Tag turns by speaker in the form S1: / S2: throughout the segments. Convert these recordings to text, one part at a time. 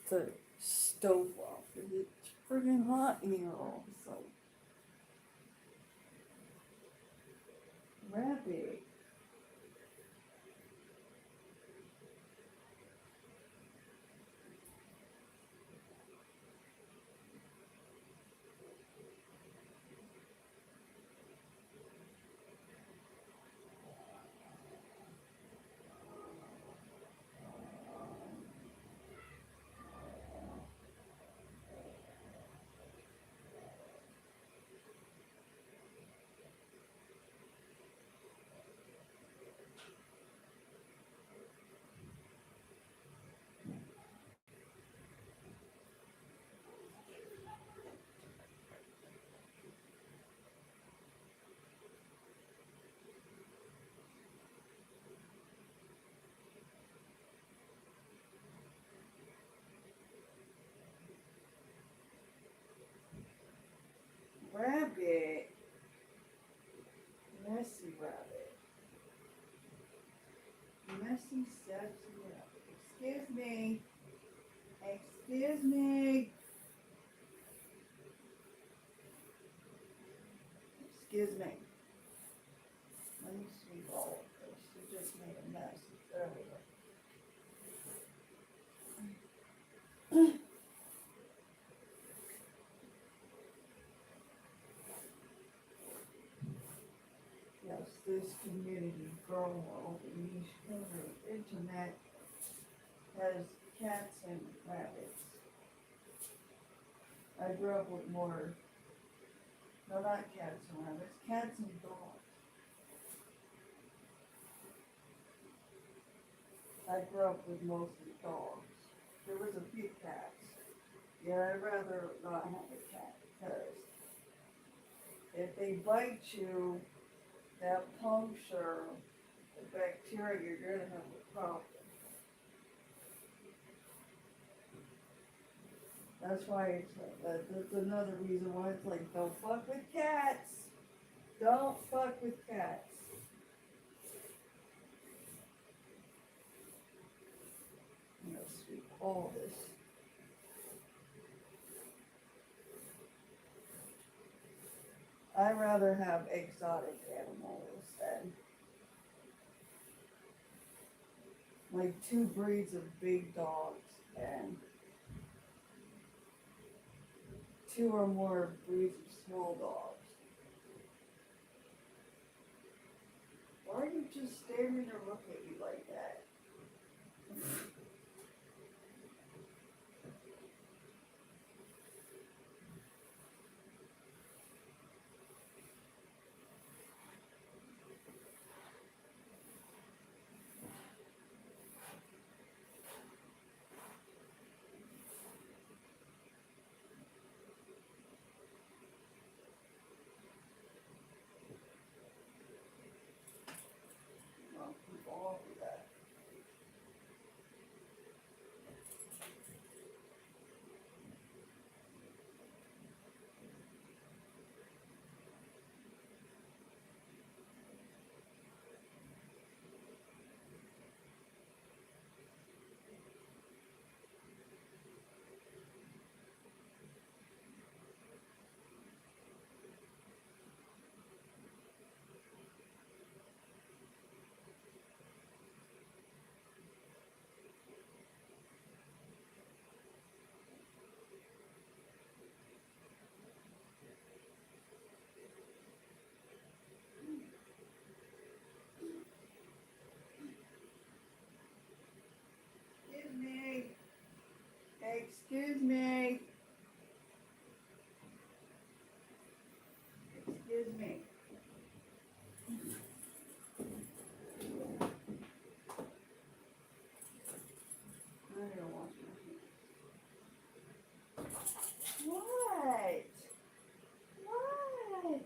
S1: the stove off because it's friggin' hot in here all of a sudden. Rabbit. Rabbit. Messy rabbit. Messy, sexy rabbit. Excuse me. Excuse me. Excuse me. Let me sweep all of this. You just made a mess earlier. Yes, this community growing over the internet has cats and rabbits. I grew up with more, no, not cats and rabbits, cats and dogs. I grew up with mostly dogs. There was a few cats. Yeah, I'd rather not have a cat because if they bite you, that puncture, the bacteria, you're gonna have a problem. That's why it's that's another reason why it's like, don't fuck with cats. Don't fuck with cats. I'm gonna sweep all this. I'd rather have exotic animals than like two breeds of big dogs and two or more breeds of small dogs. Why are you just staring or looking at me like that? Well, keep all of that. Excuse me. Excuse me. Excuse me. I don't want you. What? What?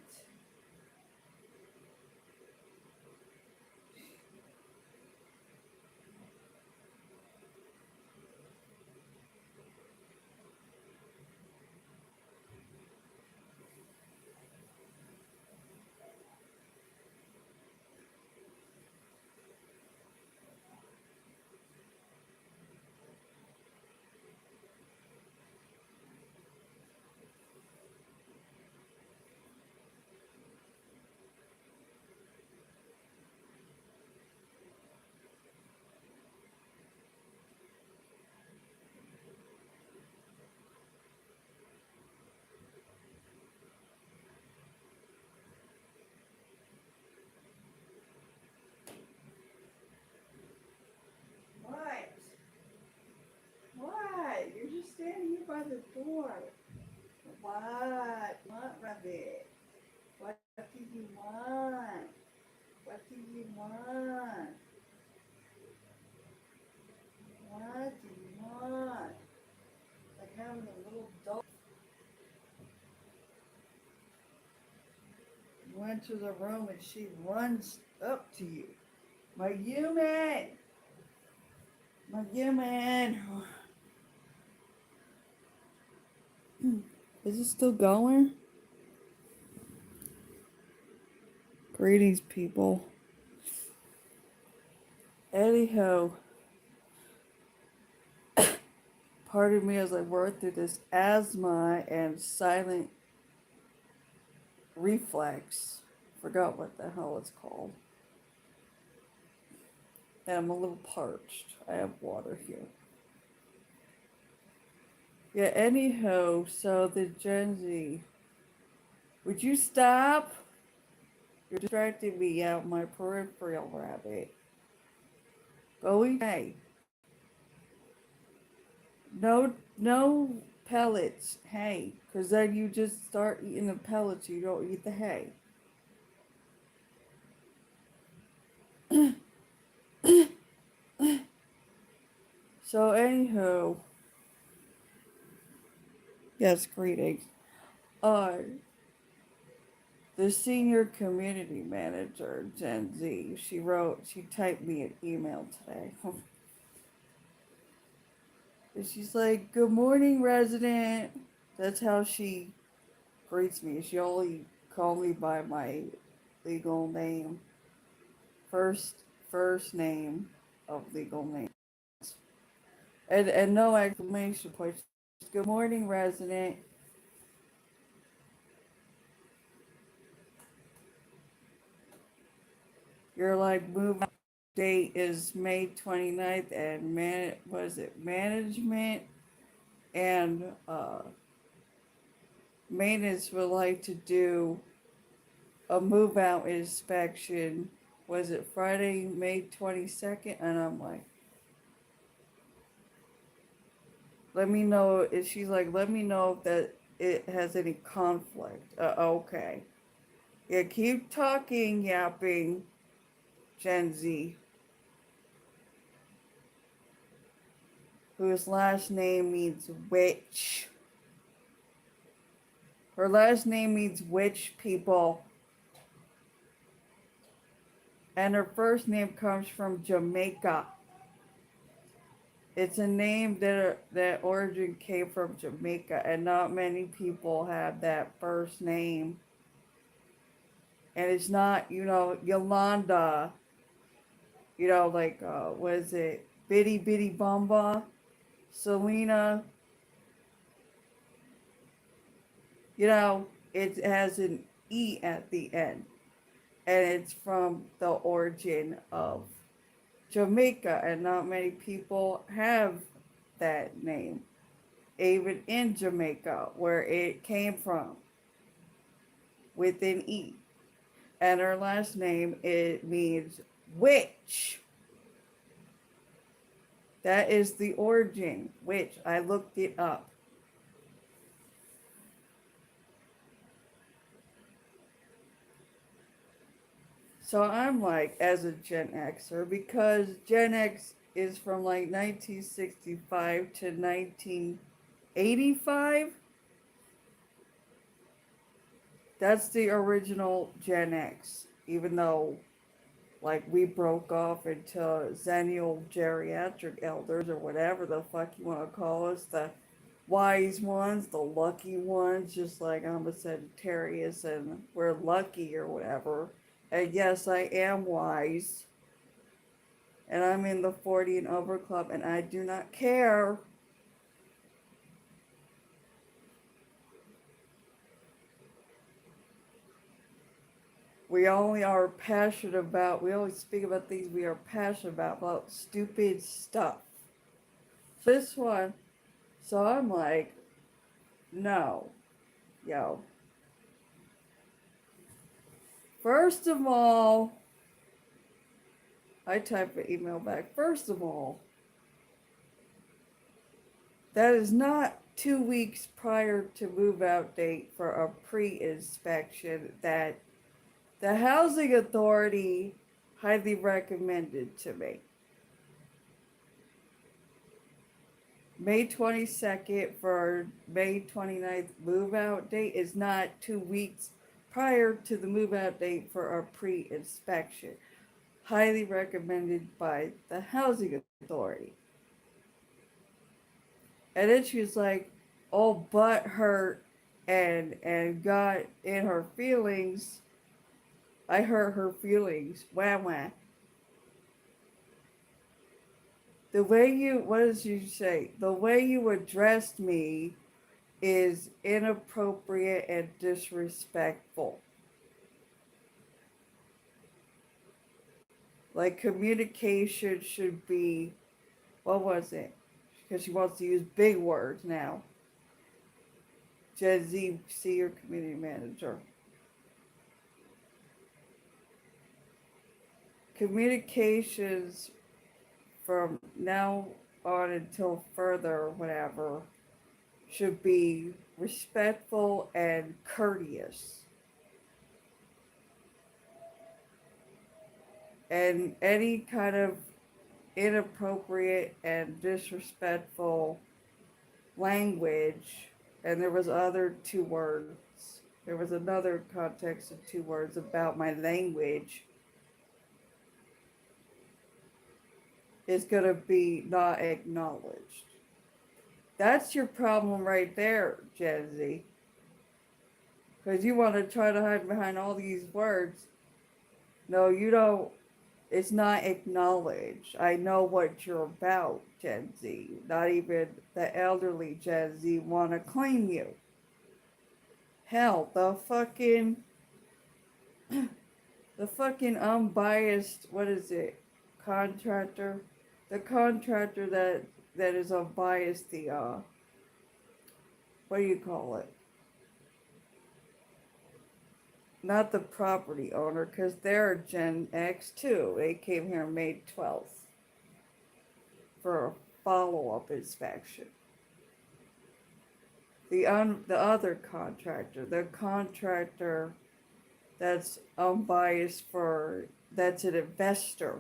S1: just standing here by the door. What? What, rabbit? What do you want? What do you want? What do you want? Like having a little dog. You went to the room and she runs up to you. My human! My human! Is it still going? Greetings, people. Anyhow, pardon me as I work through this asthma and silent reflex. Forgot what the hell it's called. And I'm a little parched. I have water here. Yeah, anyhow, so the Gen Z. Would you stop? You're distracting me out my peripheral, rabbit. Go away. No pellets, hay. Because then you just start eating the pellets, you don't eat the hay. So anywho, yes, greetings. The senior community manager, Gen Z, she typed me an email today. And she's like, "Good morning, resident." That's how she greets me. She only called me by my legal name. First name of legal name. And no exclamation point. Good morning, resident. You're like, move date is May 29th, and management and maintenance would like to do a move out inspection. Was it Friday, May 22nd? And I'm like, let me know if she's like, let me know if that it has any conflict. Okay. Yeah, keep talking, yapping, Gen Z, whose last name means witch. Her last name means witch, people. And her first name comes from Jamaica. It's a name that origin came from Jamaica, and not many people have that first name. And it's not, Yolanda, like, what is it? Bitty Bitty Bomba, Selena, it has an E at the end. And it's from the origin of Jamaica, and not many people have that name, even in Jamaica, where it came from, with an E. And her last name, it means witch. That is the origin, witch. I looked it up. So I'm like, as a Gen Xer, because Gen X is from like 1965 to 1985. That's the original Gen X, even though like we broke off into Xennial Geriatric Elders, or whatever the fuck you want to call us, the wise ones, the lucky ones, just like I'm a Sagittarius and we're lucky or whatever. And yes, I am wise. And I'm in the 40 and over club, and I do not care. We only speak about things we are passionate about stupid stuff. This one, so I'm like, no, yo. First of all, I type an email back. First of all, That is not 2 weeks prior to move out date for a pre-inspection that the housing authority highly recommended to me. May 22nd for May 29th move out date is not 2 weeks prior to the move out date for a pre-inspection. Highly recommended by the housing authority. And then she was like, all butt hurt and got in her feelings. I hurt her feelings. Wah wah. The way you, what did you say? The way you addressed me is inappropriate and disrespectful. Like communication should be, what was it? Because she wants to use big words now. Gen Z, senior community manager. Communications from now on until further, whatever, should be respectful and courteous. And any kind of inappropriate and disrespectful language, and there was other 2 words. There was another context of 2 words about my language is going to be not acknowledged. That's your problem right there, Gen Z. Because you want to try to hide behind all these words. No, you don't. It's not acknowledged. I know what you're about, Gen Z. Not even the elderly Gen Z want to claim you. Hell, the fucking unbiased, what is it? Contractor? The contractor that is unbiased, what do you call it? Not the property owner, because they're Gen X too. They came here May 12th for a follow-up inspection. The other contractor, the contractor that's unbiased that's an investor,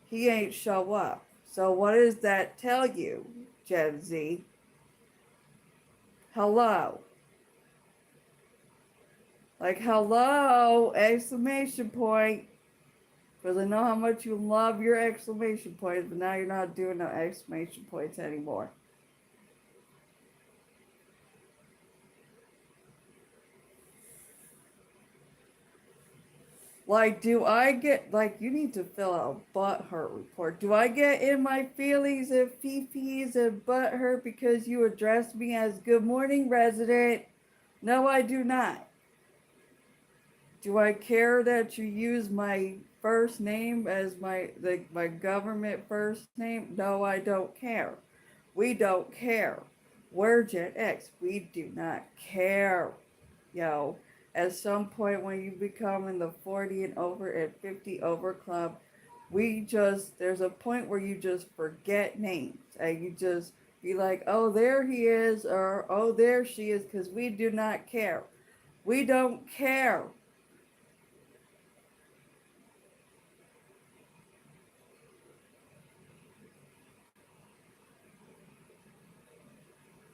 S1: he ain't show up. So what does that tell you, Gen Z? Hello. Like, hello, exclamation point. Because I know how much you love your exclamation points, but now you're not doing no exclamation points anymore. Like, do I get, like, you need to fill out a butthurt report. Do I get in my feelings and fee-fees and butthurt because you addressed me as good morning resident? No, I do not. Do I care that you use my first name as my government first name? No, I don't care. We don't care. We're Gen X. We do not care. Yo, at some point when you become in the 40 and over and 50 over club, there's a point where you just forget names and you just be like, oh, there he is, or oh, there she is, because we do not care. We don't care.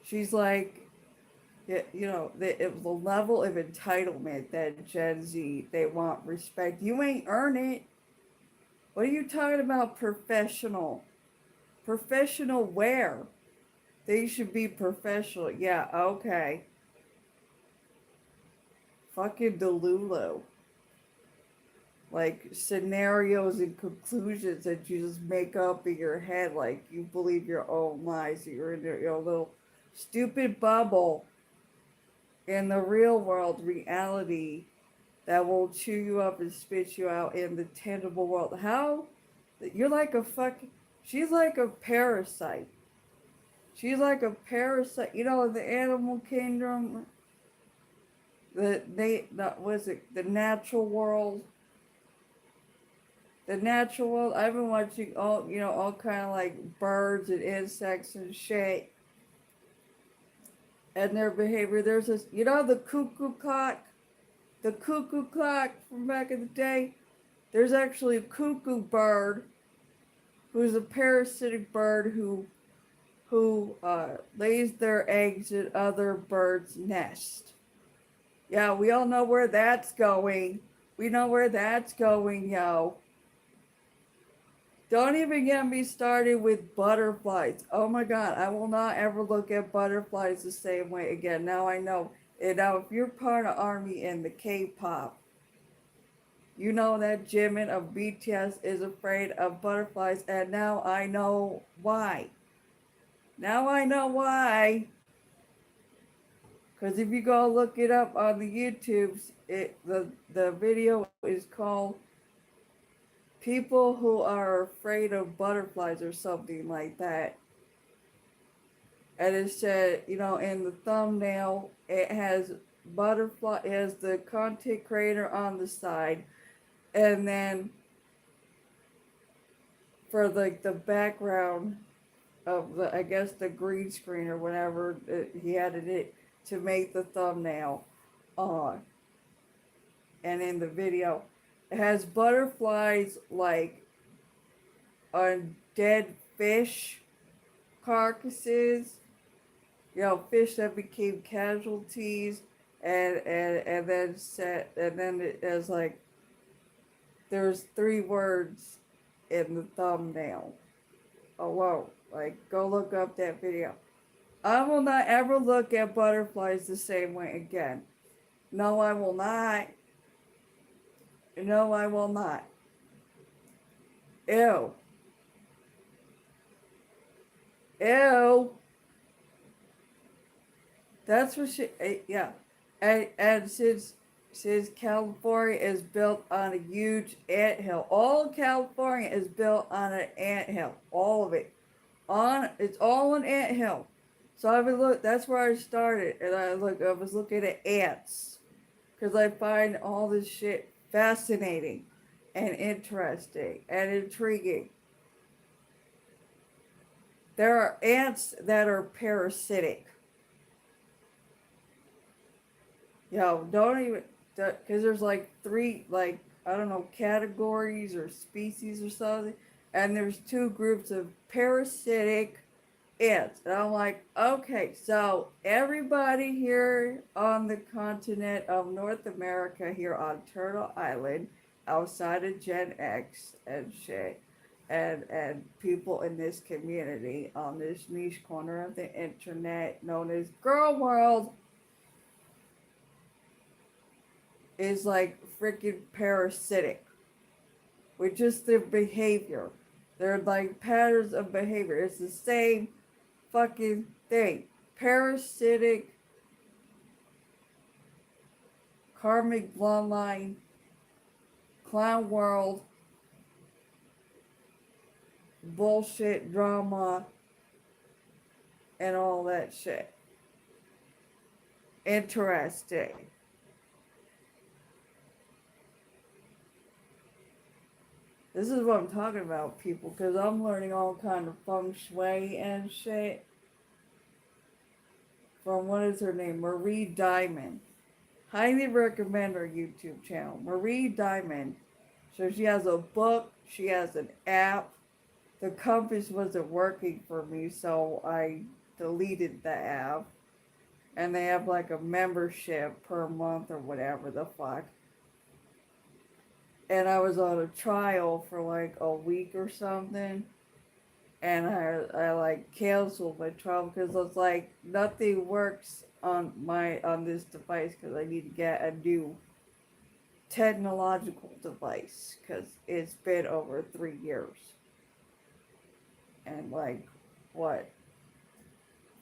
S1: She's like, it was the level of entitlement that Gen Z, they want respect. You ain't earn it. What are you talking about professional? Professional where? They should be professional. Yeah, okay. Fucking Delulu. Like scenarios and conclusions that you just make up in your head, like you believe your own lies. You're in your little stupid bubble in the real world reality that will chew you up and spit you out in the tangible world. How? You're like she's like a parasite. She's like a parasite. You know, the animal kingdom, was it the natural world? The natural world. I've been watching all kind of like birds and insects and shit. and their behavior. There's this, you know, the cuckoo clock from back in the day. There's actually a cuckoo bird who's a parasitic bird who lays their eggs in other birds' nests. Yeah, we all know where that's going. We know where that's going, yo. Don't even get me started with butterflies. Oh my god, I will not ever look at butterflies the same way again. Now I know. And now, if you're part of ARMY in the K-pop, you know that Jimin of BTS is afraid of butterflies, and now I know why. Now I know why. Because if you go look it up on the YouTubes, the video is called "People Who Are Afraid of Butterflies" or something like that. And it said, you know, in the thumbnail, it has butterfly, it has the content creator on the side, and then for like the background of the, I guess the green screen or whatever he added it to make the thumbnail on. And in the video, it has butterflies like on dead fish carcasses, you know, fish that became casualties, and then set, and then it has like, there's 3 words in the thumbnail. Oh whoa, like go look up that video. I will not ever look at butterflies the same way again. No, I will not. No, I will not. Ew. Ew. That's what she, yeah. And since California is built on a huge anthill, all of California is built on an anthill. All of it. It's all an anthill. So I would look, that's where I started. And I was looking at ants. Because I find all this shit fascinating and interesting and intriguing. There are ants that are parasitic. Yo, don't even, because there's like 3, like, I don't know, categories or species or something. And there's 2 groups of parasitic ants. And I'm like, okay, so everybody here on the continent of North America, here on Turtle Island, outside of Gen X and shit, and people in this community on this niche corner of the internet known as Girl World, is like freaking parasitic with just their behavior. They're like patterns of behavior. It's the same fucking thing. Parasitic, karmic bloodline, clown world, bullshit drama, and all that shit. Interesting. This is what I'm talking about, people, because I'm learning all kind of feng shui and shit from, what is her name, Marie Diamond. Highly recommend her YouTube channel, Marie Diamond. So she has a book, she has an app. The compass wasn't working for me, so I deleted the app. And they have like a membership per month or whatever the fuck. And I was on a trial for like a week or something, and I like canceled my trial because it's like nothing works on this device because I need to get a new technological device because it's been over 3 years, and like what,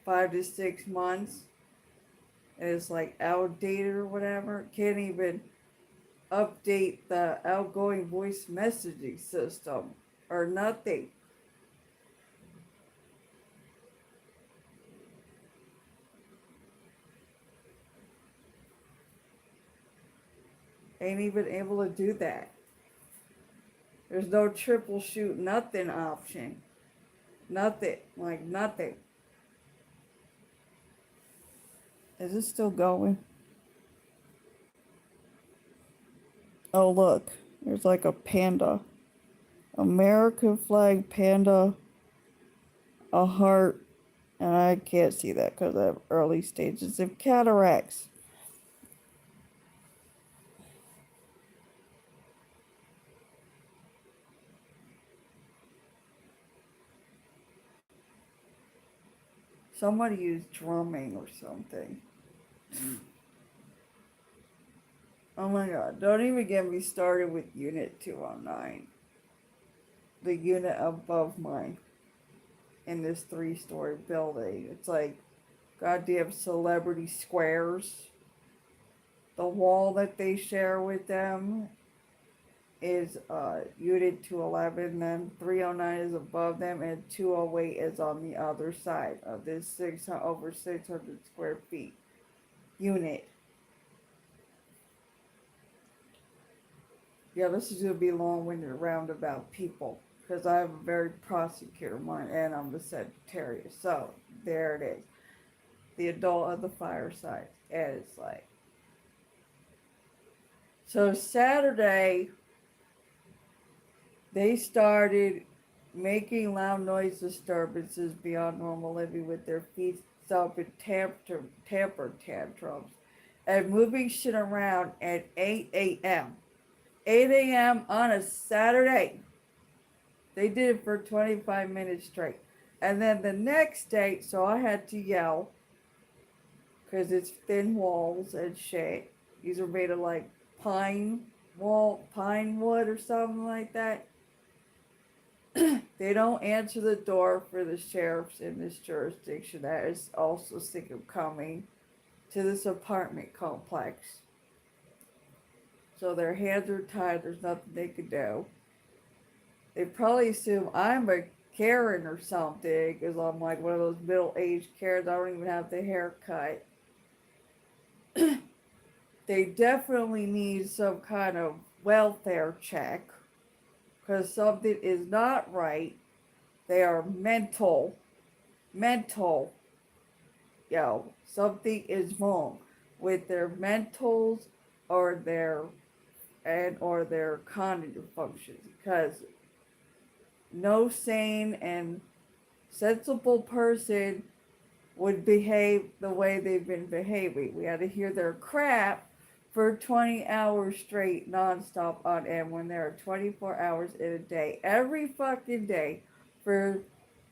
S1: 5 to 6 months, and it's like outdated or whatever. Can't even update the outgoing voice messaging system or nothing. Ain't even able to do that. There's no triple-shoot nothing option. Nothing. Like nothing. Is it still going? Oh, look. There's like a panda. American flag panda, a heart, and I can't see that because I have early stages of cataracts. Somebody used drumming or something. Oh my god, don't even get me started with Unit 209. The unit above mine in this 3-story building. It's like goddamn celebrity squares. The wall that they share with them is Unit 211, then 309 is above them, and 208 is on the other side of this over 600 square feet unit. Yeah, this is going to be a long-winded roundabout, people, because I have a very prosecutor mind, and I'm the Sagittarius. So, there it is. The adult of the fireside. And it's like, so Saturday, they started making loud noise disturbances beyond normal living with their feet stomping temper tantrums and moving shit around at 8 a.m. 8 a.m. on a Saturday. They did it for 25 minutes straight. And then the next day, so I had to yell because it's thin walls and shit. These are made of like pine wood or something like that. They don't answer the door for the sheriffs in this jurisdiction that is also sick of coming to this apartment complex. So their hands are tied. There's nothing they can do. They probably assume I'm a Karen or something because I'm like one of those middle-aged Karens. I don't even have the haircut. They definitely need some kind of welfare check because something is not right. They are mental, something is wrong with their mentals or their cognitive functions because no sane and sensible person would behave the way they've been behaving. We had to hear their crap for 20 hours straight, nonstop on end when there are 24 hours in a day, every fucking day for,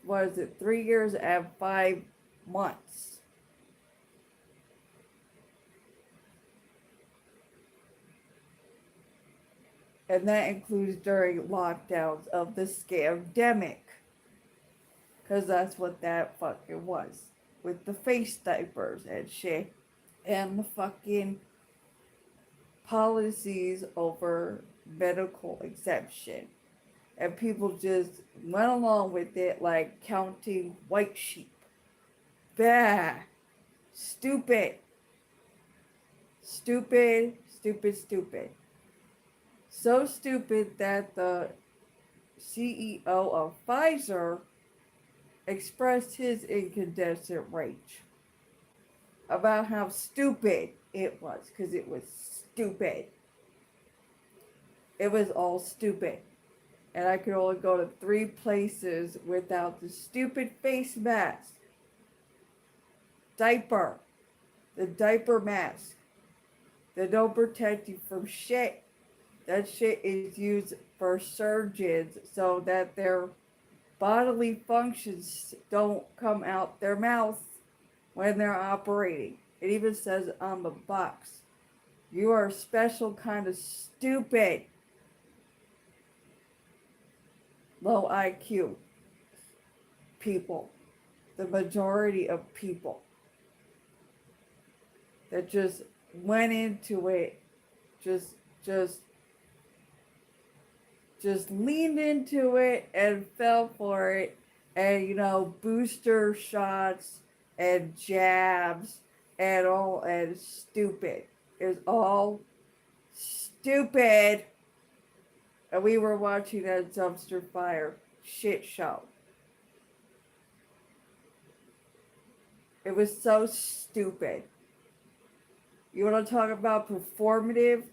S1: 3 years and 5 months. And that includes during lockdowns of the scamdemic. Because that's what that fucking was. With the face diapers and shit. And the fucking policies over medical exemption. And people just went along with it like counting white sheep. Bah! Stupid. Stupid, stupid, stupid. So stupid that the CEO of Pfizer expressed his incandescent rage about how stupid it was, because it was stupid. It was all stupid. And I could only go to 3 places without the stupid face mask. The diaper mask. That don't protect you from shit. That shit is used for surgeons so that their bodily functions don't come out their mouth when they're operating. It even says on the box, you are a special kind of stupid. Low IQ people. The majority of people that just went into it, just leaned into it and fell for it, and booster shots and jabs and stupid. It was all stupid. And we were watching that dumpster fire shit show. It was so stupid. You want to talk about performative?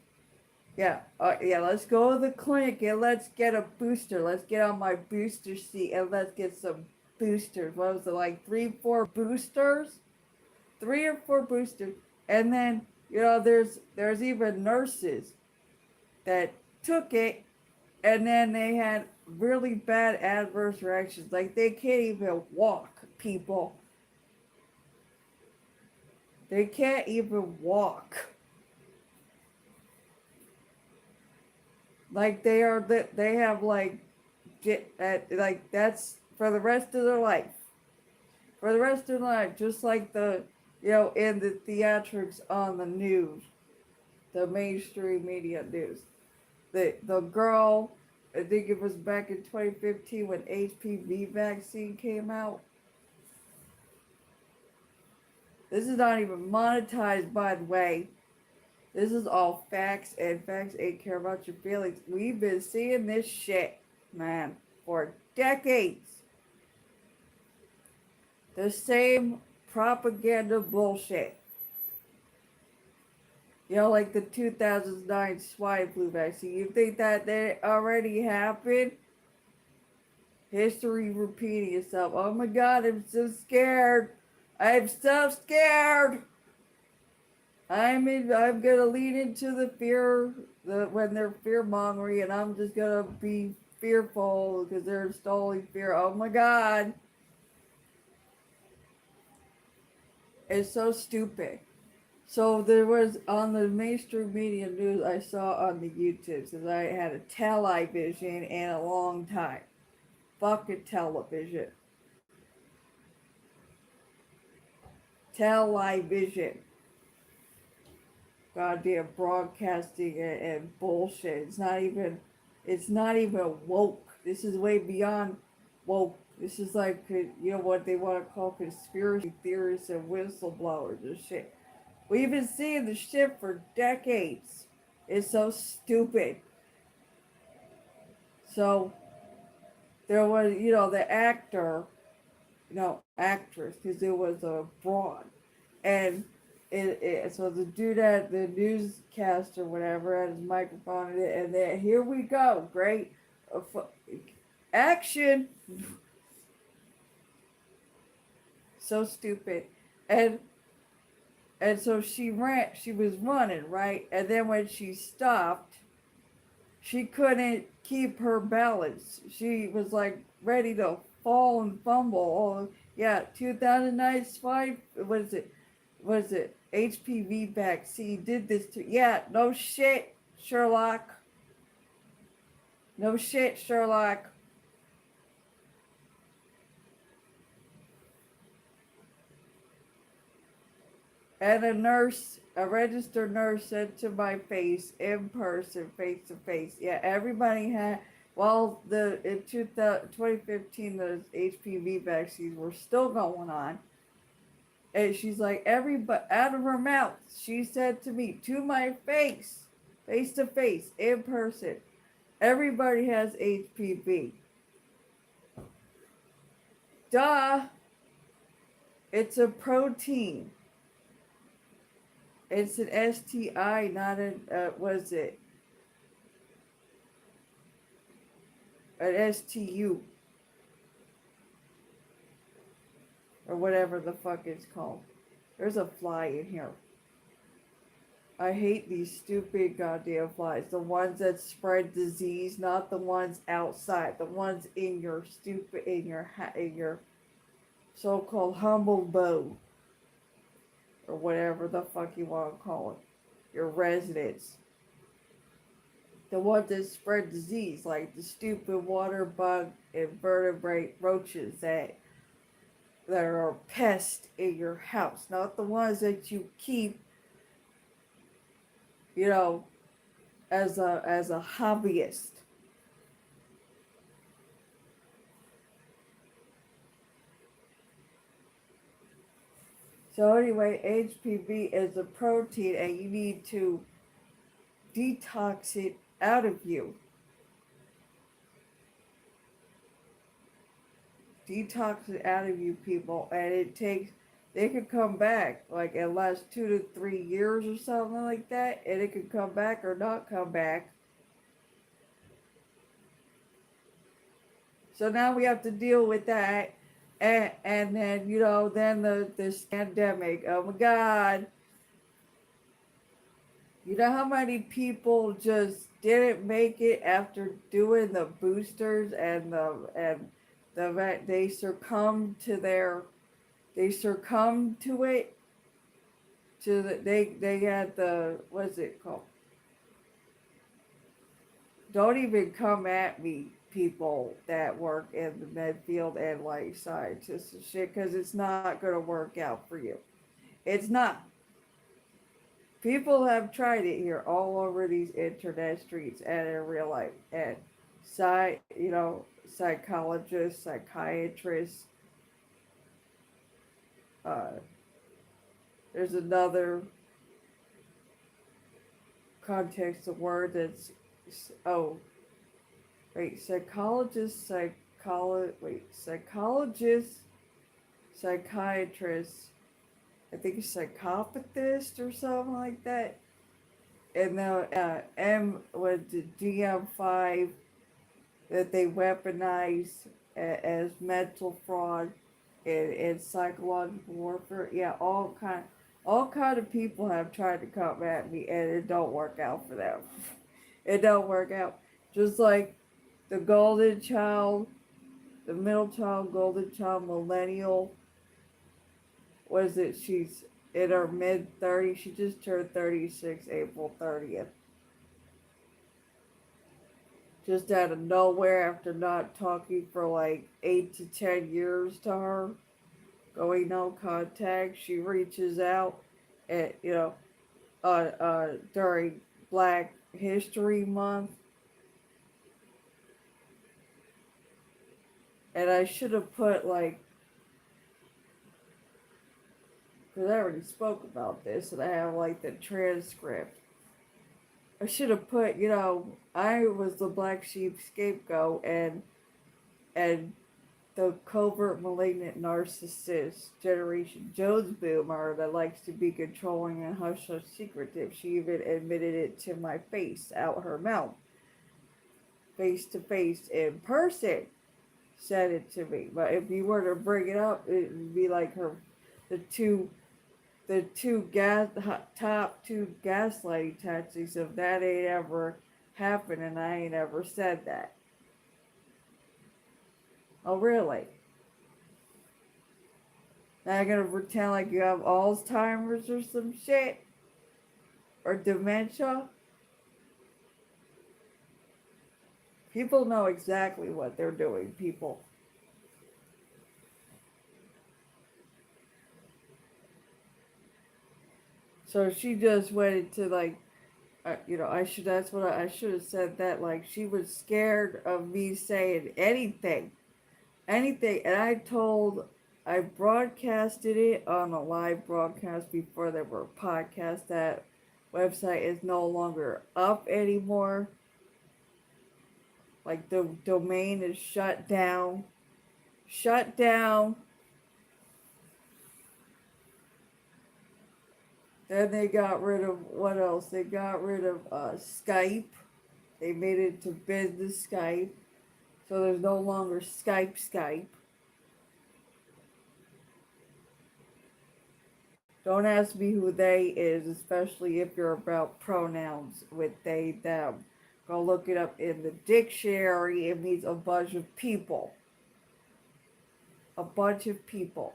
S1: Yeah, yeah. Let's go to the clinic and let's get a booster. Let's get on my booster seat and let's get some boosters. What was it, like 3, 4 boosters? 3 or 4 boosters, and then there's even nurses that took it, and then they had really bad adverse reactions. Like they can't even walk. People, they can't even walk. Like they have like that's for the rest of their life. For the rest of their life, just like in the theatrics on the news, the mainstream media news. The girl, I think it was back in 2015 when HPV vaccine came out. This is not even monetized, by the way. This is all facts, and facts ain't care about your feelings. We've been seeing this shit, man, for decades. The same propaganda bullshit. Like the 2009 swine flu vaccine. You think that already happened? History repeating itself. Oh my god, I'm so scared. I'm so scared. I'm gonna lean into the fear when they're fear mongering, and I'm just gonna be fearful because they're installing fear. Oh my god. It's so stupid. So there was on the mainstream media news I saw on the YouTube, because I had a television in a long time. Fucking television. Television. Goddamn broadcasting and bullshit. It's not even woke. This is way beyond woke. This is like, what they want to call conspiracy theorists and whistleblowers and shit. We've been seeing the shit for decades. It's so stupid. So there was, the actor, actress, because it was a broad, and so the dude at the newscast or whatever had his microphone in it, and then here we go, great action. So stupid. And so she was running, right? And then when she stopped, she couldn't keep her balance. She was like ready to fall and fumble. Oh, yeah, 2009 swine, what is it? HPV vaccine did this to, yeah, no shit, Sherlock. No shit, Sherlock. And a registered nurse said to my face, in person, face to face, yeah, everybody had, in 2015, those HPV vaccines were still going on. And she's like, everybody, out of her mouth, she said to me, to my face to face, in person, everybody has HPV. Duh. It's a protein. It's an STI, not was it? An STU. Or whatever the fuck it's called. There's a fly in here. I hate these stupid goddamn flies. The ones that spread disease, not the ones outside. The ones in your so-called humble abode. Or whatever the fuck you want to call it. Your residence. The ones that spread disease, like the stupid water bug invertebrate roaches that are pests in your house, not the ones that you keep, as a hobbyist. So anyway, HPV is a protein, and you need to detox it out of you. Detox it out of you, people, and they could come back, like it lasts 2 to 3 years or something like that, and it could come back or not come back. So now we have to deal with that, and then then this pandemic. Oh my God, you know how many people just didn't make it after doing the boosters and they succumbed to it they had the, what's it called? Don't even come at me, people that work in the med field and life scientists and shit, because it's not going to work out for you. It's not. People have tried it here all over these internet streets and in real life. And psychologists, psychiatrists. Uh, there's another context of word that's, oh, wait, psychologist, psychiatrist, I think it's psychopathist or something like that. And the M was the DSM-5 that they weaponize as mental fraud and psychological warfare. Yeah, all kind of people have tried to come at me, and it don't work out for them. It don't work out. Just like the golden child, the middle child, golden child, millennial. Was it? She's in her mid-30s. She just turned 36 April 30th. Just out of nowhere, after not talking for like 8 to 10 years to her, going no contact, she reaches out at during Black History Month, and I should have put like, because I already spoke about this, and I have like the transcript. I should have put, I was the black sheep scapegoat, and the covert malignant narcissist generation Jones boomer that likes to be controlling and hush hush secretive. She even admitted it to my face, out her mouth, face to face in person, said it to me. But if you were to bring it up, it would be like the two top two gaslighting tactics of that ain't ever happened, and I ain't ever said that. Oh, really? Now you're gonna pretend like you have Alzheimer's or some shit? Or dementia? People know exactly what they're doing, people. So she just went into like, I should have said that, like, she was scared of me saying anything. Anything. And I broadcasted it on a live broadcast before there were podcasts. That website is no longer up anymore. Like, the domain is shut down. Shut down. Then they got rid of, what else? They got rid of Skype. They made it to business Skype. So there's no longer Skype. Don't ask me who they is, especially if you're about pronouns with they, them. Go look it up in the dictionary. It means a bunch of people. A bunch of people.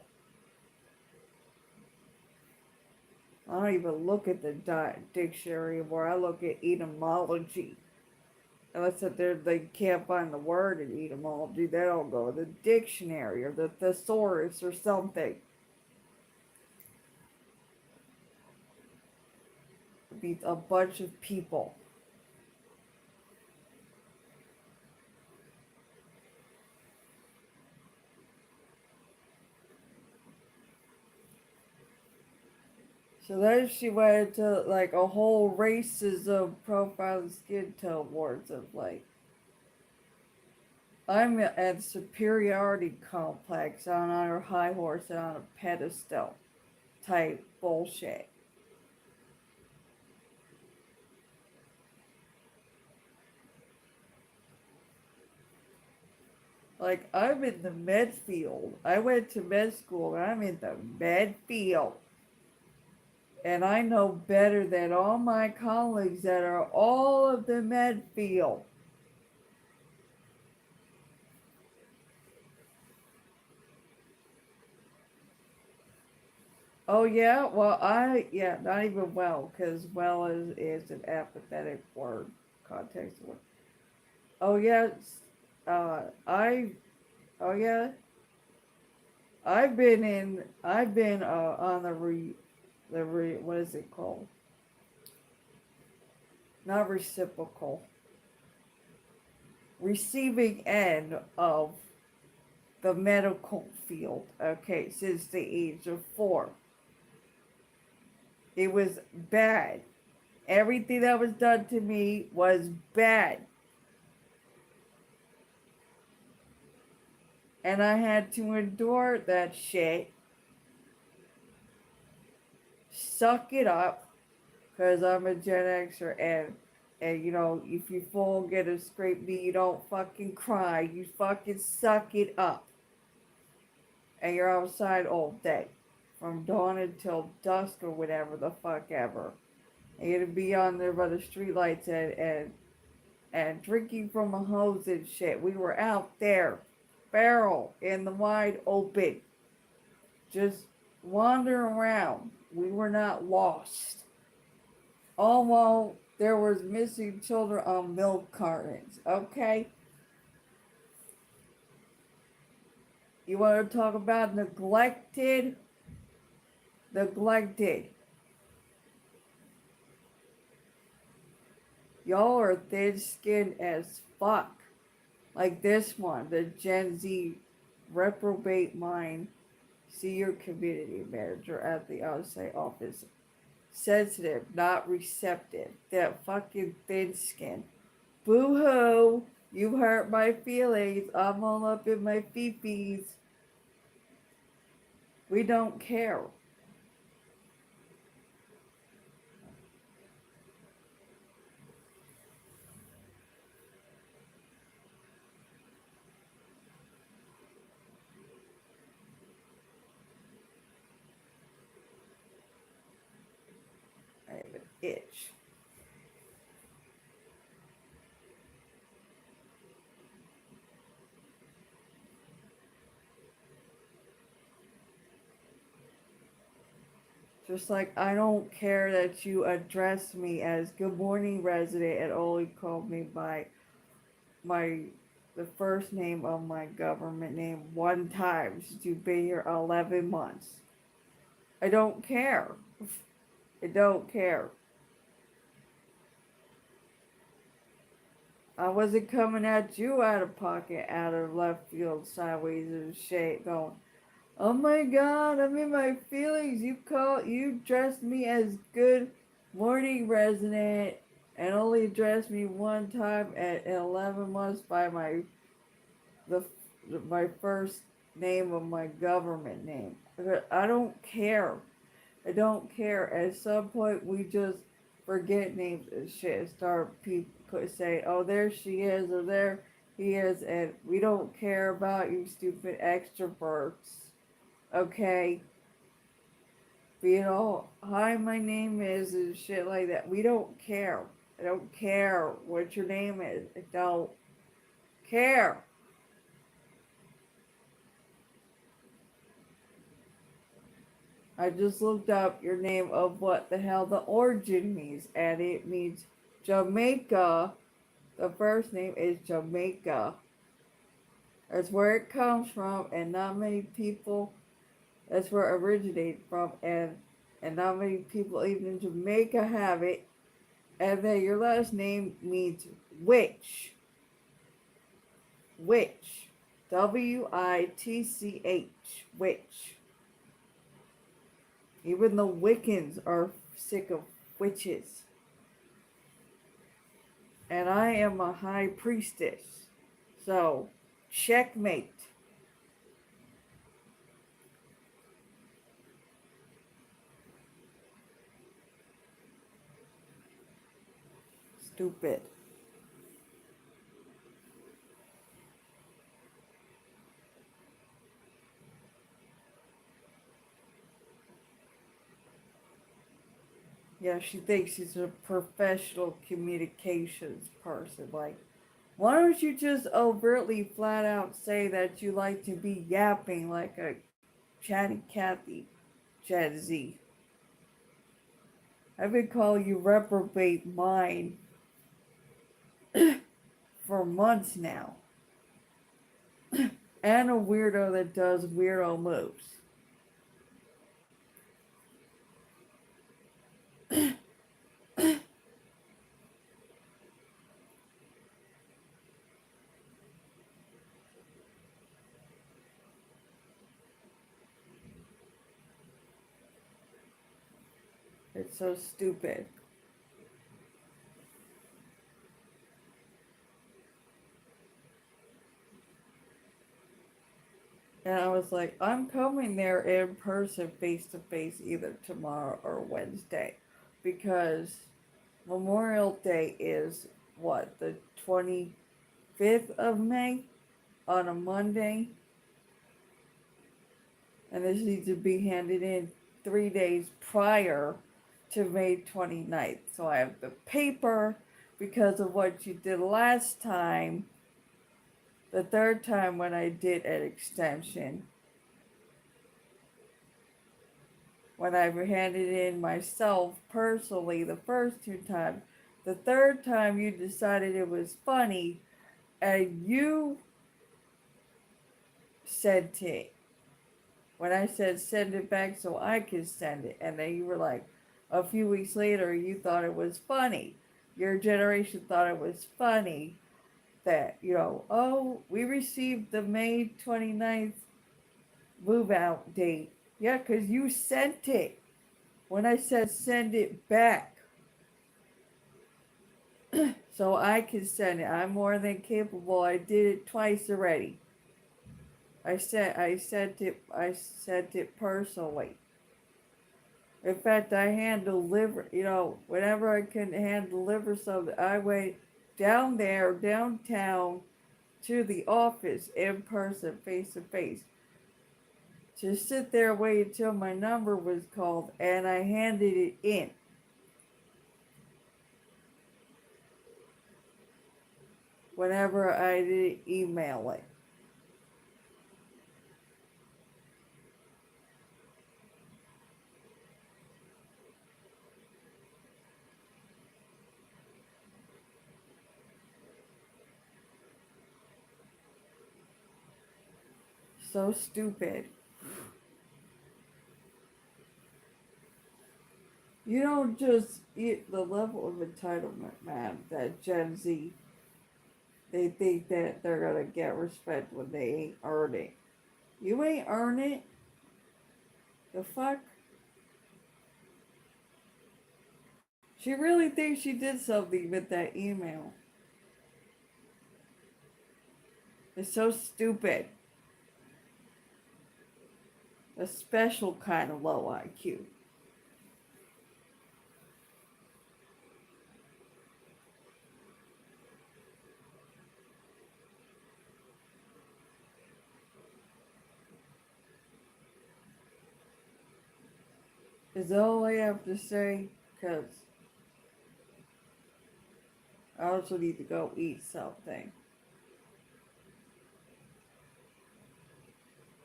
S1: I don't even look at the dictionary anymore. I look at etymology. Unless they can't find the word in etymology, they don't go to the dictionary or the thesaurus or something. It means a bunch of people. So then she went into like a whole racism profiling skin tone words of like, I'm at superiority complex on her high horse and on a pedestal. type bullshit. Like, I'm in the med field. I went to med school and I'm in the med field. And I know better than all my colleagues that are all of the med field. Oh yeah, well yeah, not even well, because well is an apathetic word, context word. Oh yeah, I oh yeah, I've been on the what is it called? Not reciprocal, receiving end of the medical field. Okay, since the age of 4, it was bad. Everything that was done to me was bad. And I had to endure that shit, suck it up, because I'm a Gen Xer, and you know, if you fall, get a scrape knee, you don't fucking cry, you fucking suck it up. And you're outside all day, from dawn until dusk or whatever the fuck ever. And you're to be on there by the streetlights and drinking from a hose and shit. We were out there, feral, in the wide open, just wandering around. We were not lost. Although there was missing children on milk cartons. Okay? You want to talk about neglected? Neglected. Y'all are thin-skinned as fuck. Like this one, the Gen Z reprobate mind senior community manager at the outside office. Sensitive, not receptive. That fucking thin skin. Boo hoo! You hurt my feelings. I'm all up in my feefies. We don't care. I have an itch. Just like I don't care that you address me as good morning resident and only call me by my the first name of my government name one time since you've been here 11 months. I don't care. I don't care. I wasn't coming at you out of pocket, out of left field, sideways and shit, going, oh my god, I'm in my feelings. You dressed me as good morning resident and only addressed me one time at 11 months by the my first name of my government name. I don't care. I don't care. At some point, we just forget names and shit and start people say, oh, there she is, or there he is, and we don't care about you stupid extroverts. Okay? Being all, hi, my name is, and shit like that. We don't care. I don't care what your name is. I don't care. I just looked up your name of what the hell the origin means, and it means Jamaica. The first name is Jamaica. That's where it comes from, and not many people, that's where it originated from, and not many people even in Jamaica have it. And then your last name means witch. Witch. Witch. Witch. Even the Wiccans are sick of witches. And I am a high priestess. So, checkmate. stupid. Yeah, she thinks she's a professional communications person. Like, why don't you just overtly, flat out say that you like to be yapping like a chatty Cathy, Gen Z? I've been calling you reprobate mind for months now. And a weirdo that does weirdo moves. It's so stupid. And I was like, I'm coming there in person, face to face, either tomorrow or Wednesday. Because Memorial Day is what, the 25th of May on a Monday? And this needs to be handed in 3 days prior to May 29th. So I have the paper because of what you did last time, the third time when I did an extension. When I handed in myself personally the first two times. The third time you decided it was funny and you sent it. When I said send it back so I could send it, and then you were like, a few weeks later, you thought it was funny. Your generation thought it was funny that, oh, we received the May 29th move out date. Yeah, because you sent it. When I said send it back so I can send it, I'm more than capable. I did it twice already. I sent it personally. In fact, I hand deliver, whenever I can hand deliver something, I went down there, downtown, to the office in person, face to face, to sit there wait until my number was called, and I handed it in. Whenever I did email it. So stupid. You don't just eat the level of entitlement, man, that Gen Z, they think that they're gonna get respect when they ain't earn it. You ain't earn it. The fuck? She really thinks she did something with that email. It's so stupid. A special kind of low IQ. Is all I have to say, because I also need to go eat something.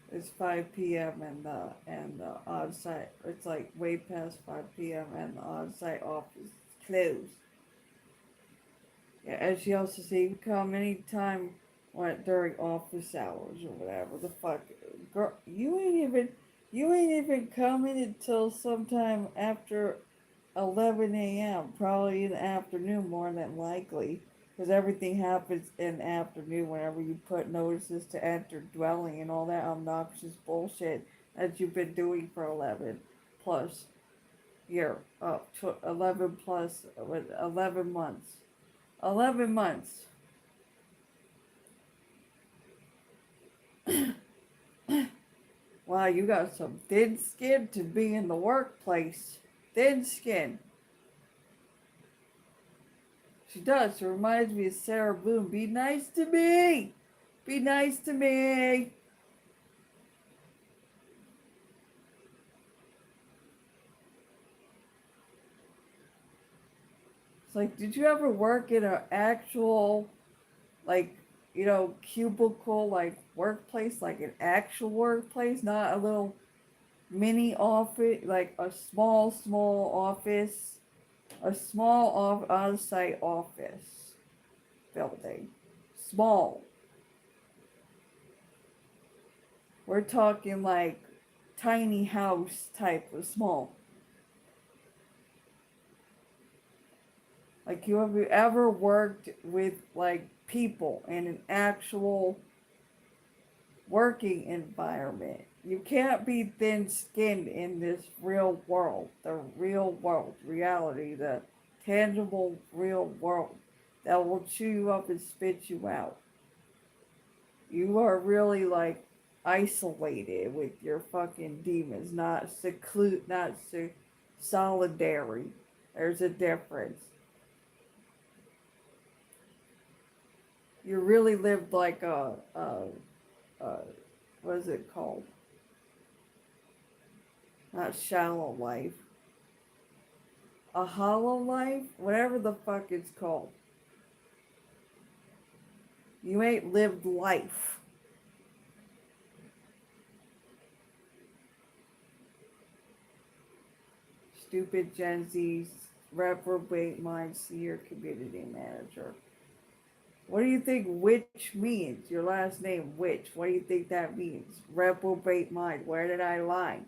S1: It's 5 p.m. and the on-site. It's like way past 5 p.m. and the on-site office is closed. Yeah, and she also said you can come anytime during office hours or whatever. The fuck, girl, you ain't even coming until sometime after 11 a.m. Probably in the afternoon, more than likely. Because everything happens in the afternoon whenever you put notices to enter dwelling and all that obnoxious bullshit that you've been doing for 11 plus year, 11 plus, 11 months. 11 months. Wow, you got some thin skin to be in the workplace. Thin skin. She does. She reminds me of Sarah Bloom. Be nice to me. Be nice to me. It's like, did you ever work in an actual, like, cubicle, like, workplace, like an actual workplace, not a little mini office, like a small office, a small on-site office building. Small. We're talking like tiny house type of small. Like, have you ever worked with like people in an actual working environment? You can't be thin skinned in this real world, the real world, reality, the tangible real world that will chew you up and spit you out. You are really like isolated with your fucking demons, not solidary. There's a difference. You really lived like a what is it called? Not shallow life. A hollow life? Whatever the fuck it's called. You ain't lived life. Stupid Gen Z's reprobate mind seer community manager. What do you think witch means? Your last name, witch. What do you think that means? Reprobate mind. Where did I lie?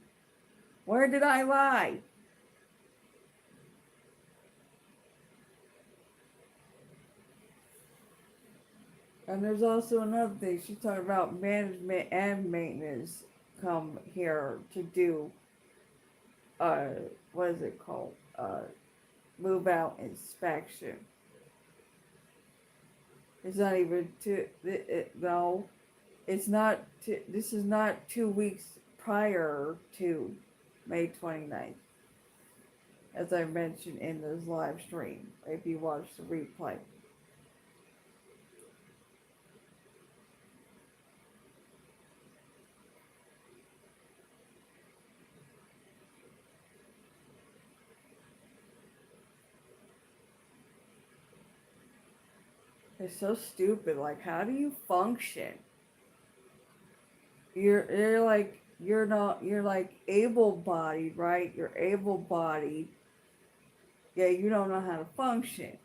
S1: Where did I lie? And there's also another thing. She's talking about management and maintenance come here to do, uh, what is it called? Move out inspection. It's not even no, it's not, this is not 2 weeks prior to May 29th. As I mentioned in this live stream, if you watch the replay. It's so stupid. Like, how do you function? You're like, you're like able-bodied, right? You're able-bodied. Yeah, you don't know how to function.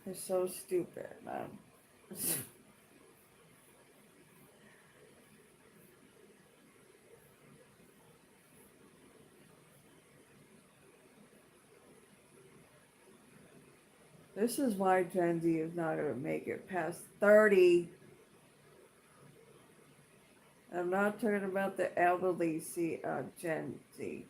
S1: It's so stupid, man. This is why Gen Z is not going to make it past 30. I'm not talking about the elderly Gen Z.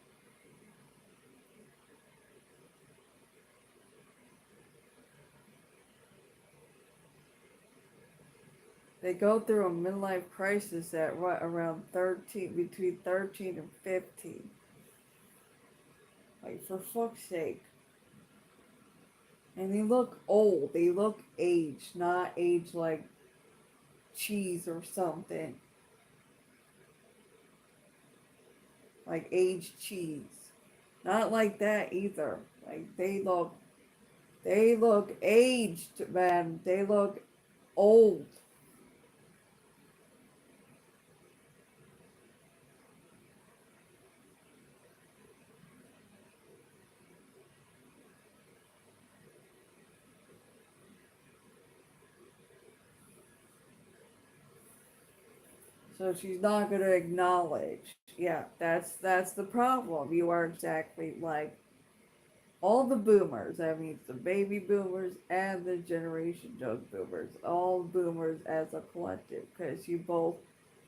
S1: They go through a midlife crisis at what, around 13, between 13 and 15. Like, for fuck's sake. And they look old. They look aged, not aged like cheese or something. Like aged cheese. Not like that either. Like, they look aged, man. They look old. So she's not going to acknowledge. Yeah, that's the problem. You are exactly like all the boomers. That means the baby boomers and the generation Joe boomers. All boomers as a collective, because you both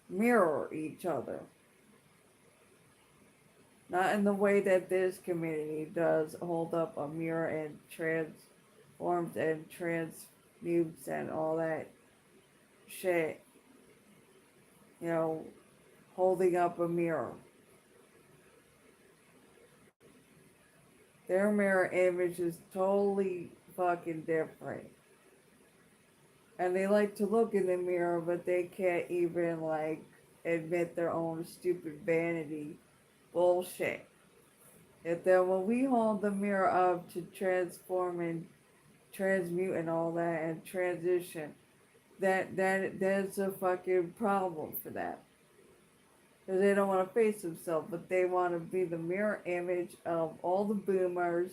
S1: mirror each other. Not in the way that this community does, hold up a mirror and transforms and transmutes and all that shit. You know, holding up a mirror. Their mirror image is totally fucking different. And they like to look in the mirror, but they can't even, like, admit their own stupid vanity bullshit. And then when we hold the mirror up to transform and transmute and all that and transition, that's a fucking problem for them. Because they don't want to face themselves, but they want to be the mirror image of all the boomers,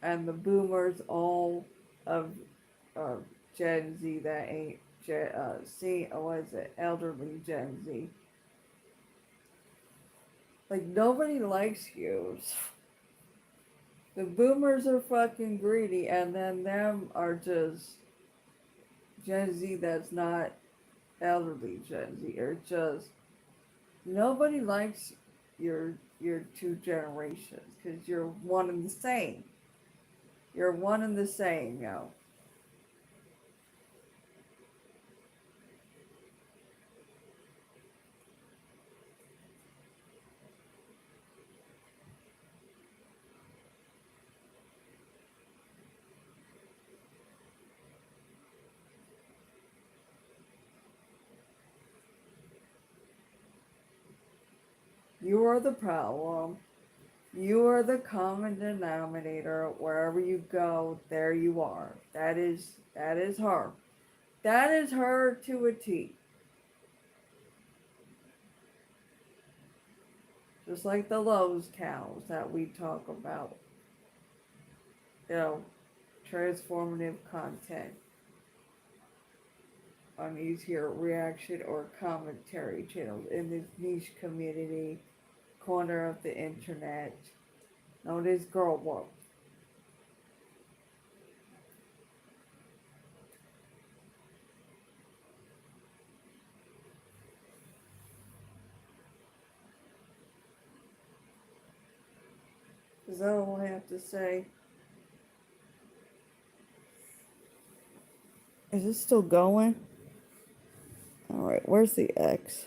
S1: and the boomers all of uh, Gen Z that ain't what is it, elderly Gen Z. Like, nobody likes you. The boomers are fucking greedy, and then them are just Gen Z that's not elderly Gen Z, or just nobody likes your two generations because you're one and the same. You're one and the same, yo. You are the problem. You are the common denominator. Wherever you go, there you are. That is her. That is her to a T. Just like the Lowe's cows that we talk about. You know, transformative content on these here reaction or commentary channels in this niche community corner of the internet known as Girl World. Is that all I have to say? Is it still going? Alright, where's the X?